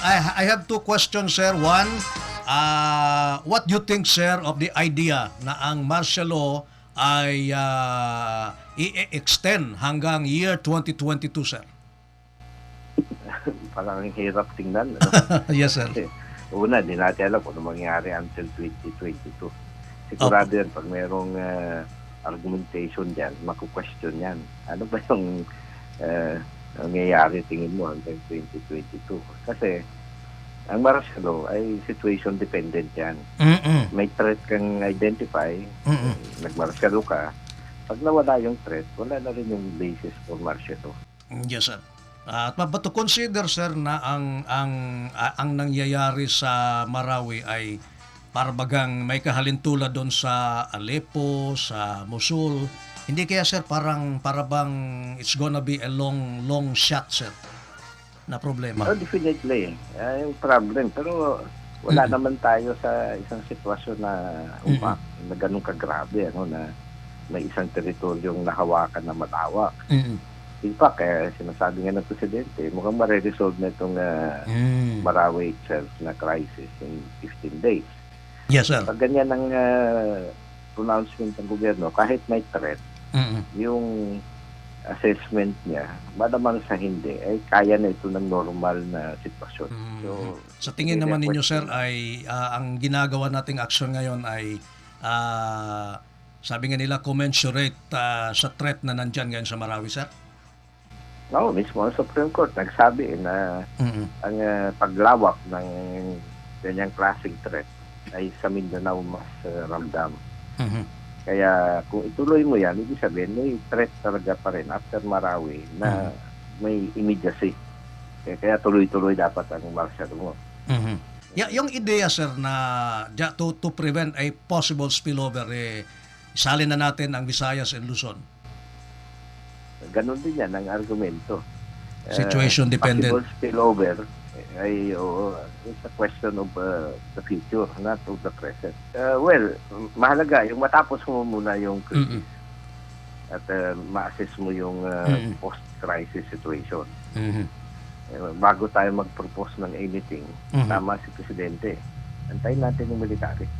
I have two questions, sir. One, what do you think, sir, of the idea na ang martial law ay i-extend hanggang year 2022, sir? Parang hirap tingnan. Ano? Yes, sir. Kasi una, di natin alam kung ano mangyari until 2022. Sigurado yan, pag mayroong argumentation dyan, maku-question yan. Ano ba yung nangyayari tingin mo hanggang 2022? Kasi ang martial law ay situation dependent yan. May threat kang identify, nag-martial law ka, pag nawala yung threat, wala na rin yung basis for martial law. Yes, sir. At but to consider, sir, na ang nangyayari sa Marawi ay parbagang may kahalintulad doon sa Aleppo, sa Mosul. Hindi kaya, sir, parabang it's gonna be a long shot, sir, na problema? Oh, definitely. Yung problem. Pero wala naman tayo sa isang sitwasyon na na ganun kagrabe, ano, na may isang teritoryong nahawakan na malawak. In fact, sinasabi nga ng Presidente, mukhang ma-resolve na itong Marawi itself na crisis in 15 days. Yes, sir. Pag ganyan ang pronouncement ng gobyerno, kahit may threat, yung assessment niya, malaman sa hindi, ay kaya na ito ng normal na sitwasyon. So, sa tingin naman ninyo, sir, ay ang ginagawa nating aksyon ngayon ay sabi nga nila commensurate sa threat na nandyan ngayon sa Marawi, sir? No, mismo ang Supreme Court nagsabi na ang paglawak ng ganyang klaseng threat ay sa Mindanao mas ramdam. Kaya kung ituloy mo yan, ibig sabihin may threat talaga pa rin after Marawi na may immediacy. Kaya tuloy-tuloy dapat ang martial mo. Yung ideya, sir, na to prevent a possible spillover, isalin na natin ang Visayas and Luzon. Ganon din yan ang argumento. Situation dependent. Possible spillover ay it's a question of the future, not of the present. Well, mahalaga yung matapos mo muna yung crisis at ma-assess mo yung post-crisis situation. Bago tayo mag-propose ng anything, tama si Presidente. Antayin natin yung military.